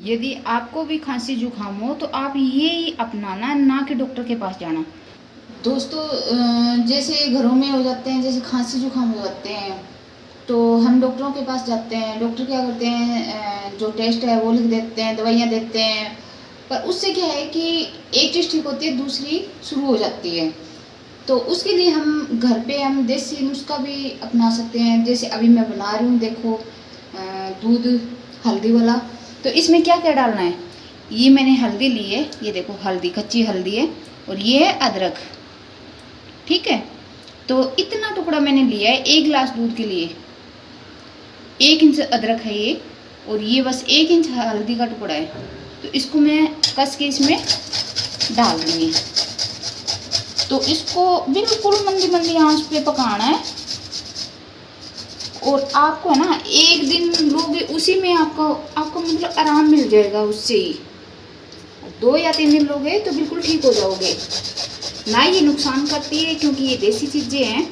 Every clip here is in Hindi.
यदि आपको भी खांसी जुकाम हो तो आप ये ही अपनाना, ना कि डॉक्टर के पास जाना। दोस्तों, जैसे घरों में हो जाते हैं, जैसे खांसी जुकाम हो जाते हैं तो हम डॉक्टरों के पास जाते हैं। डॉक्टर क्या करते हैं, जो टेस्ट है वो लिख देते हैं, दवाइयाँ देते हैं, पर उससे क्या है कि एक चीज़ ठीक होती है, दूसरी शुरू हो जाती है। तो उसके लिए हम घर पे हम देसी नुस्खा भी अपना सकते हैं। जैसे अभी मैं बना रही हूँ, देखो, दूध हल्दी वाला। तो इसमें क्या क्या डालना है, ये मैंने हल्दी ली है, ये देखो हल्दी, कच्ची हल्दी है, और ये है अदरक, ठीक है। तो इतना टुकड़ा मैंने लिया है 1 गिलास दूध के लिए। 1 इंच अदरक है ये, और ये बस 1 इंच हल्दी का टुकड़ा है। तो इसको मैं कस के इसमें डाल दूँगी। तो इसको बिल्कुल मंदी मंदी आंच पे पकाना है। और आपको है ना, 1 दिन लोगे उसी में आपको मतलब आराम मिल जाएगा उससे ही। 2 या 3 दिन लोगे तो बिल्कुल ठीक हो जाओगे। ना ये नुकसान करती है क्योंकि ये देसी चीज़ें हैं।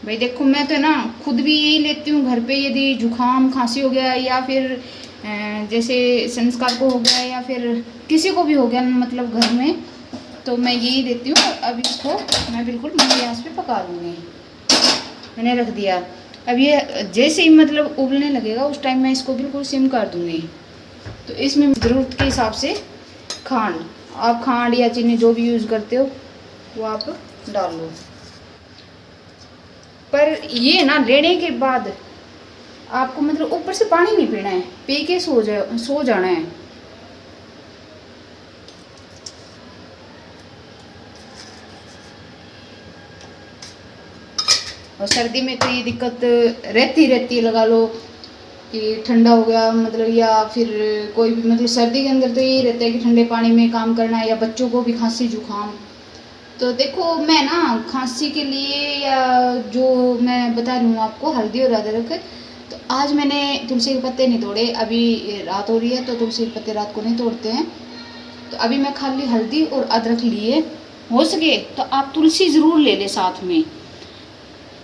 भाई देखो, मैं तो ना खुद भी यही लेती हूँ घर पे। यदि जुकाम खांसी हो गया या फिर जैसे संस्कार को हो गया या फिर किसी को भी हो गया मतलब घर में, तो मैं यही देती हूँ। अब इसको मैं बिल्कुल मंदी आंच पे पका लूँगी। मैंने रख दिया। अब ये जैसे ही मतलब उबलने लगेगा उस टाइम मैं इसको बिल्कुल सिम कर दूँगी। तो इसमें ज़रूरत के हिसाब से खांड, आप खांड या चीनी जो भी यूज़ करते हो वो आप डाल लो। पर ये ना लेने के बाद आपको मतलब ऊपर से पानी नहीं पीना है, पी के सो जाना है। और सर्दी में तो ये दिक्कत रहती है, लगा लो कि ठंडा हो गया मतलब, या फिर कोई भी मतलब सर्दी के अंदर तो यही रहता है कि ठंडे पानी में काम करना है, या बच्चों को भी खांसी जुकाम। तो देखो, मैं ना खांसी के लिए या जो मैं बता रही हूँ आपको, हल्दी और अदरक, तो आज मैंने तुलसी के पत्ते नहीं तोड़े। अभी रात हो रही है तो तुलसी के पत्ते रात को नहीं तोड़ते हैं। तो अभी मैं खाली हल्दी और अदरक लिए। हो सके तो आप तुलसी ज़रूर ले ले साथ में,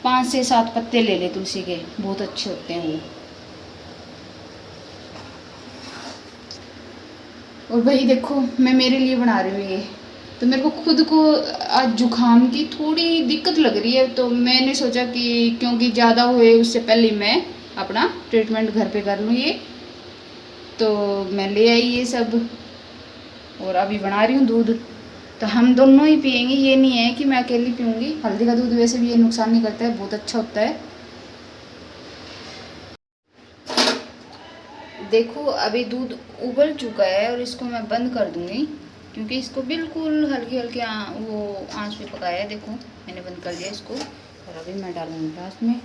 5 से 7 पत्ते ले ले तुलसी के, बहुत अच्छे होते हैं वो। और भाई देखो, मैं मेरे लिए बना रही हूँ ये। तो मेरे को खुद को आज जुकाम की थोड़ी दिक्कत लग रही है, तो मैंने सोचा कि क्योंकि ज़्यादा हुए उससे पहले मैं अपना ट्रीटमेंट घर पे कर लूँ ये। तो मैं ले आई ये सब, और अभी बना रही हूँ दूध। तो हम दोनों ही पियेंगे, ये नहीं है कि मैं अकेली पीऊँगी। हल्दी का दूध वैसे भी ये नुकसान नहीं करता है, बहुत अच्छा होता है। देखो, अभी दूध उबल चुका है और इसको मैं बंद कर दूँगी, क्योंकि इसको बिल्कुल हल्की हल्की वो आंच पे पकाया है। देखो, मैंने बंद कर दिया इसको, और अभी मैं डालूँगी ग्लास में।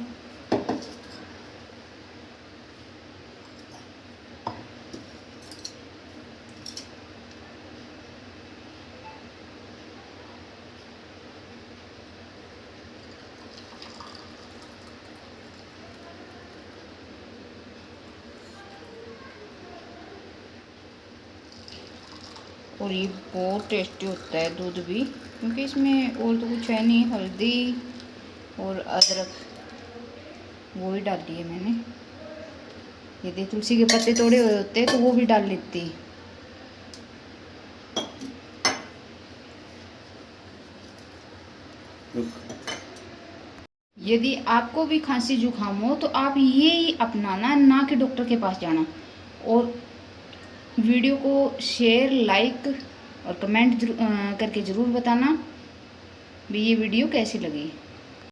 और ये बहुत टेस्टी होता है दूध भी, क्योंकि इसमें और तो कुछ है नहीं, हल्दी और अदरक वो ही डाल दिए मैंने। यदि तुलसी के पत्ते तोड़े हुए होते तो वो भी डाल लेती। यदि आपको भी खांसी जुकाम हो तो आप ये ही अपनाना, ना कि डॉक्टर के पास जाना। और वीडियो को शेयर, लाइक और कमेंट करके ज़रूर बताना भी ये वीडियो कैसी लगी।